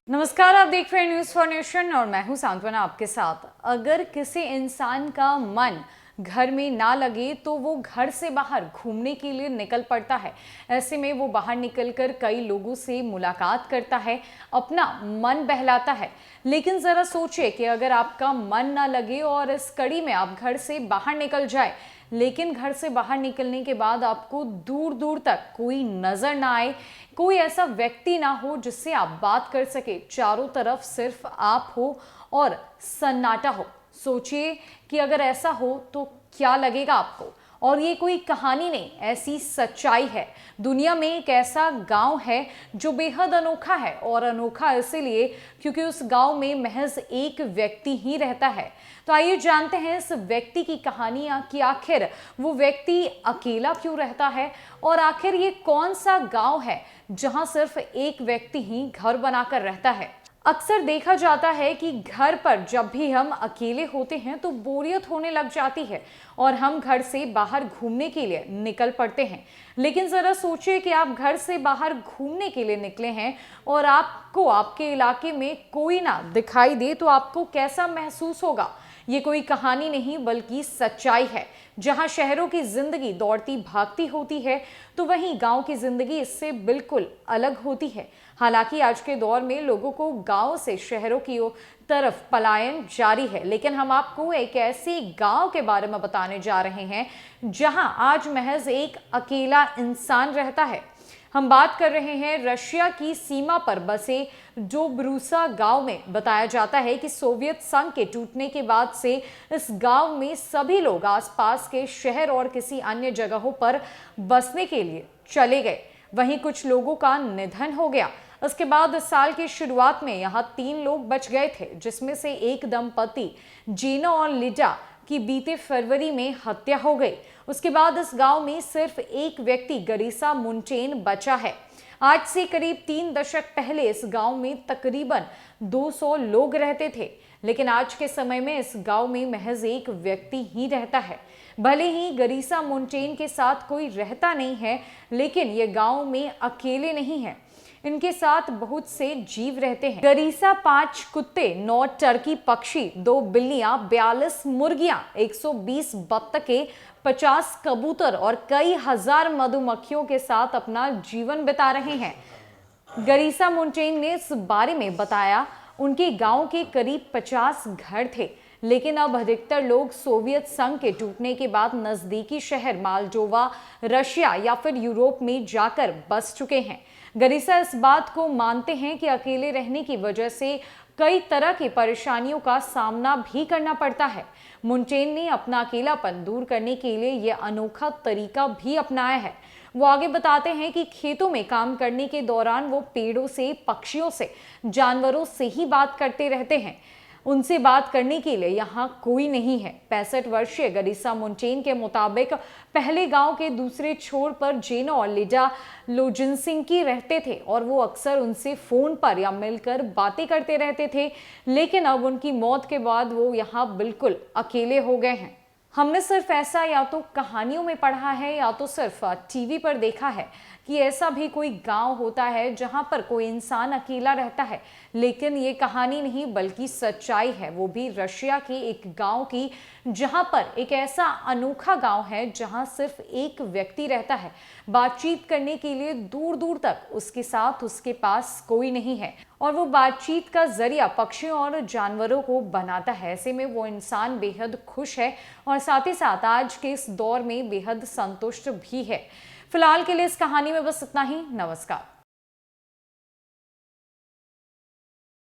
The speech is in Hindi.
नमस्कार, आप देख रहे हैं न्यूज़ फॉर नेशन और मैं हूं सांत्वना आपके साथ। अगर किसी इंसान का मन घर में ना लगे तो वो घर से बाहर घूमने के लिए निकल पड़ता है। ऐसे में वो बाहर निकलकर कई लोगों से मुलाकात करता है, अपना मन बहलाता है। लेकिन ज़रा सोचिए कि अगर आपका मन ना लगे और इस कड़ी में आप घर से बाहर निकल जाए, लेकिन घर से बाहर निकलने के बाद आपको दूर दूर तक कोई नजर ना आए, कोई ऐसा व्यक्ति ना हो जिससे आप बात कर सके, चारों तरफ सिर्फ आप हो और सन्नाटा हो। सोचिए कि अगर ऐसा हो तो क्या लगेगा आपको। और ये कोई कहानी नहीं, ऐसी सच्चाई है। दुनिया में एक ऐसा गांव है जो बेहद अनोखा है, और अनोखा इसीलिए क्योंकि उस गांव में महज एक व्यक्ति ही रहता है। तो आइए जानते हैं इस व्यक्ति की कहानी कि आखिर वो व्यक्ति अकेला क्यों रहता है, और आखिर ये कौन सा गांव है जहां सिर्फ एक व्यक्ति ही घर बनाकर रहता है। अक्सर देखा जाता है कि घर पर जब भी हम अकेले होते हैं तो बोरियत होने लग जाती है और हम घर से बाहर घूमने के लिए निकल पड़ते हैं। लेकिन जरा सोचिए कि आप घर से बाहर घूमने के लिए निकले हैं और आपको आपके इलाके में कोई ना दिखाई दे तो आपको कैसा महसूस होगा। ये कोई कहानी नहीं बल्कि सच्चाई है। जहां शहरों की जिंदगी दौड़ती भागती होती है तो वहीं गांव की जिंदगी इससे बिल्कुल अलग होती है। हालांकि आज के दौर में लोगों को गांव से शहरों की तरफ पलायन जारी है, लेकिन हम आपको एक ऐसे गांव के बारे में बताने जा रहे हैं जहां आज महज एक अकेला इंसान रहता है। हम बात कर रहे हैं रशिया की सीमा पर बसे डोब्रूसा गांव में। बताया जाता है कि सोवियत संघ के टूटने के बाद से इस गांव में सभी लोग आसपास के शहर और किसी अन्य जगहों पर बसने के लिए चले गए। वहीं कुछ लोगों का निधन हो गया। उसके बाद इस साल की शुरुआत में यहाँ 3 लोग बच गए थे, जिसमें से एक दंपति जीना और लिडा की बीते फरवरी में हत्या हो गई। उसके बाद इस गांव में सिर्फ एक व्यक्ति गरिसा मुंटेन बचा है। आज से करीब 3 दशक पहले इस गांव में तकरीबन 200 लोग रहते थे, लेकिन आज के समय में इस गांव में महज एक व्यक्ति ही रहता है। भले ही गरिसा मुंटेन के साथ कोई रहता नहीं है, लेकिन ये गांव में अकेले नहीं है, इनके साथ बहुत से जीव रहते हैं। गरिसा 5 कुत्ते, 9 टर्की पक्षी, 2 बिल्लियां, 42 मुर्गियां, 120 बत्तखें, 50 कबूतर और कई हजार मधुमक्खियों के साथ अपना जीवन बिता रहे हैं। गरिसा मुंटेन ने इस बारे में बताया, उनके गांव के करीब 50 घर थे, लेकिन अब अधिकतर लोग सोवियत संघ के टूटने के बाद नजदीकी शहर माल्डोवा, रशिया या फिर यूरोप में जाकर बस चुके हैं। गरिसा इस बात को मानते हैं कि अकेले रहने की वजह से कई तरह की परेशानियों का सामना भी करना पड़ता है। मुंटेन ने अपना अकेलापन दूर करने के लिए यह अनोखा तरीका भी अपनाया है। वो आगे बताते हैं कि खेतों में काम करने के दौरान वो पेड़ों से, पक्षियों से, जानवरों से ही बात करते रहते हैं। उनसे बात करने के लिए यहाँ कोई नहीं है। 65 वर्षीय गरिसा मुंटेन के मुताबिक पहले गांव के दूसरे छोर पर जेना और लिडा लोजिनसिंकी रहते थे और वो अक्सर उनसे फोन पर या मिलकर बातें करते रहते थे, लेकिन अब उनकी मौत के बाद वो यहाँ बिल्कुल अकेले हो गए हैं। हमने सिर्फ ऐसा या तो कहानियों में पढ़ा है या तो सिर्फ टीवी पर देखा है कि ऐसा भी कोई गांव होता है जहां पर कोई इंसान अकेला रहता है, लेकिन ये कहानी नहीं बल्कि सच्चाई है, वो भी रशिया के एक गांव की, जहां पर एक ऐसा अनोखा गांव है जहां सिर्फ एक व्यक्ति रहता है। बातचीत करने के लिए दूर दूर तक उसके साथ उसके पास कोई नहीं है, और वो बातचीत का जरिया पक्षियों और जानवरों को बनाता है। ऐसे में वो इंसान बेहद खुश है और साथ ही साथ आज के इस दौर में बेहद संतुष्ट भी है। फिलहाल के लिए इस कहानी में बस इतना ही। नमस्कार।